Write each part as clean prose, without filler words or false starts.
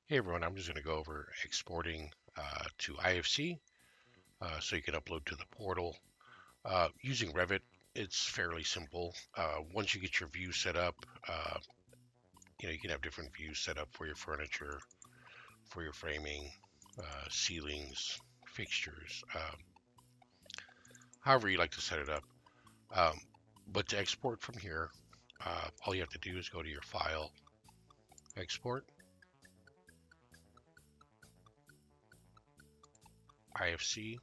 Hey everyone, I'm just going to go over exporting to IFC so you can upload to the portal. Using Revit, it's fairly simple. Once you get your view set up, uh, you can have different views set up for your furniture, for your framing, ceilings, fixtures, however you like to set it up. Um, but to export from here, all you have to do is go to your file, export, IFC.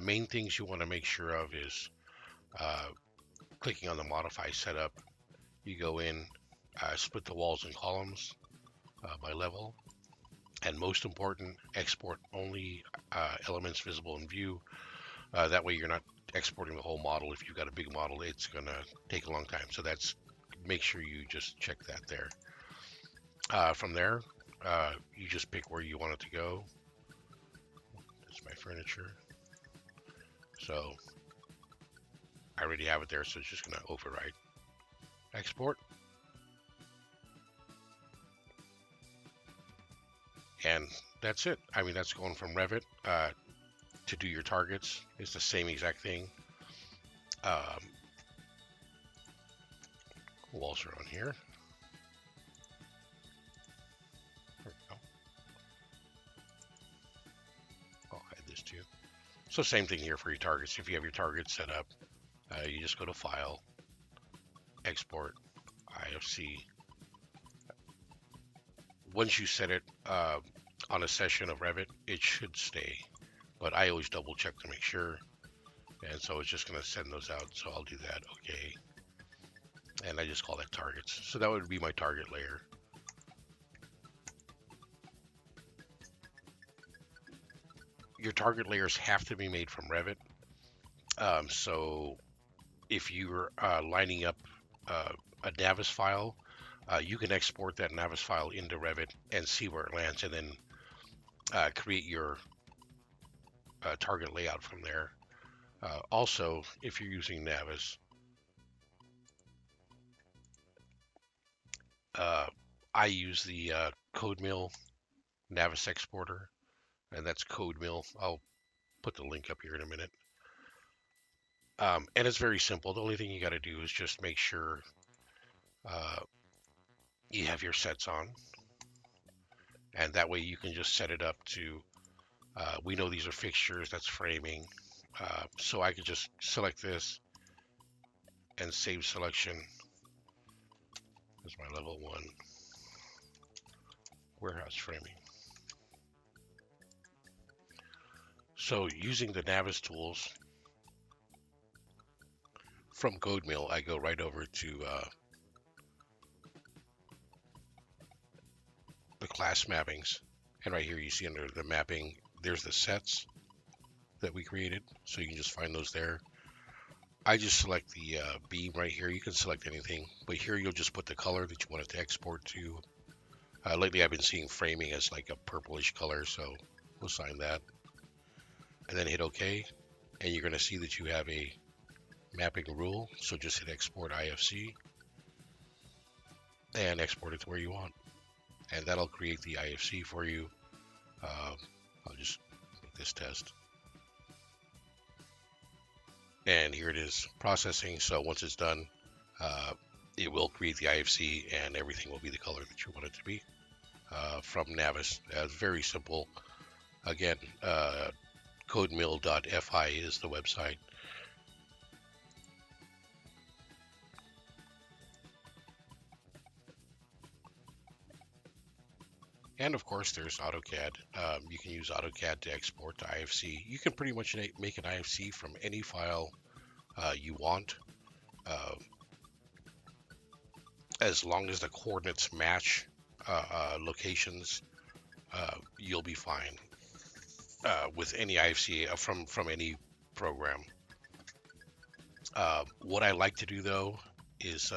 Main things you want to make sure of is uh, clicking on the modify setup. You go in, split the walls and columns by level, and most important, export only elements visible in view. That way you're not exporting the whole model. If you've got a big model, it's going to take a long time. So that's make sure you just check that there. From there, you just pick where you want it to go. That's my furniture. So I already have it there, so it's just going to override. Export. And that's it. I mean, that's going from Revit to do your targets. It's the same exact thing. Um, walls are on here. There we go. I'll hide this too. So same thing here for your targets. If you have your targets set up, you just go to File, Export, IFC. Once you set it on a session of Revit, it should stay. But I always double check to make sure. And so it's just going to send those out. So I'll do that. Okay. And I just call that targets. So that would be my target layer. Your target layers have to be made from Revit. So if you're lining up a Navis file, you can export that Navis file into Revit and see where it lands, and then create your target layout from there. Also, if you're using Navis, I use the CodeMill Navis exporter, and that's CodeMill. I'll put the link up here in a minute. And it's very simple. The only thing you got to do is just make sure uh, you have your sets on, and that way you can just set it up to, we know these are fixtures, that's framing. So I could just select this and save selection as my level 1 warehouse framing. So using the Navis tools from CodeMill, I go right over to the class mappings. And right here you see under the mapping, there's the sets that we created. So you can just find those there. I just select the beam right here. You can select anything, but here you'll just put the color that you want it to export to. Lately I've been seeing framing as like a purplish color, so we'll assign that. And then hit OK, and you're going to see that you have a mapping rule. So just hit Export IFC and export it to where you want. And that'll create the IFC for you. I'll just make this test. And here it is processing. So once it's done, it will create the IFC and everything will be the color that you want it to be from Navis. Very simple. Again, codemill.fi is the website. And of course, there's AutoCAD. You can use AutoCAD to export to IFC. You can pretty much make an IFC from any file you want, uh, as long as the coordinates match locations. You'll be fine with any IFC from any program. What I like to do though is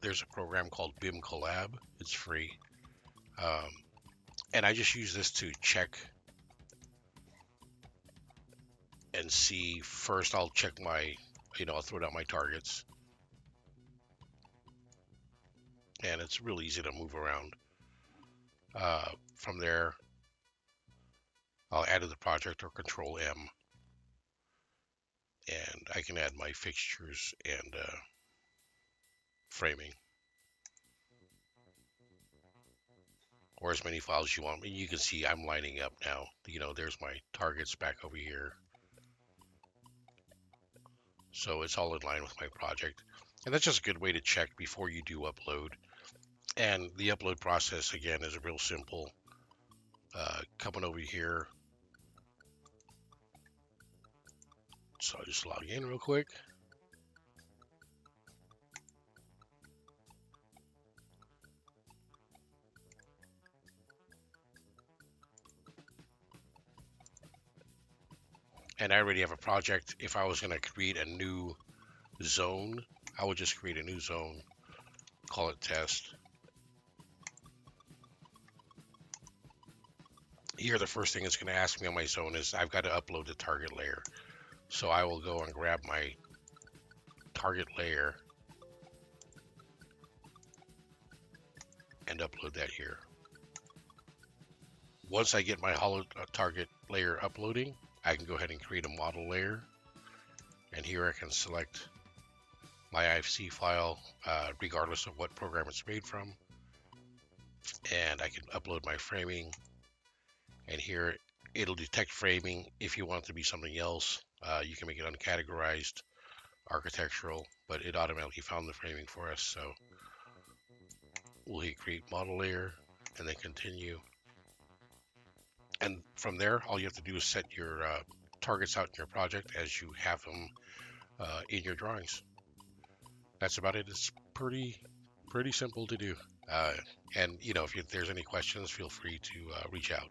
there's a program called BIM Collab. It's free. Um, and I just use this to check and see. First I'll check my, I'll throw down my targets, and it's real easy to move around. from there, I'll add to the project or Control M, and I can add my fixtures and framing, or as many files as you want. And you can see I'm lining up now. There's my targets back over here. So it's all in line with my project. And that's just a good way to check before you do upload. And the upload process, again, is real simple. Coming over here. So I'll just log in real quick. And I already have a project. If I was going to create a new zone, I would just create a new zone, call it test. Here, the first thing it's going to ask me on my zone is I've got to upload the target layer. So I will go and grab my target layer and upload that here. Once I get my hollow target layer uploading, I can go ahead and create a model layer. And here I can select my IFC file, regardless of what program it's made from. And I can upload my framing. And here it'll detect framing. If you want it to be something else, you can make it uncategorized, architectural, but it automatically found the framing for us. So we'll hit create model layer and then continue. And from there, all you have to do is set your targets out in your project as you have them in your drawings. That's about it. It's pretty simple to do. And if there's any questions, feel free to reach out.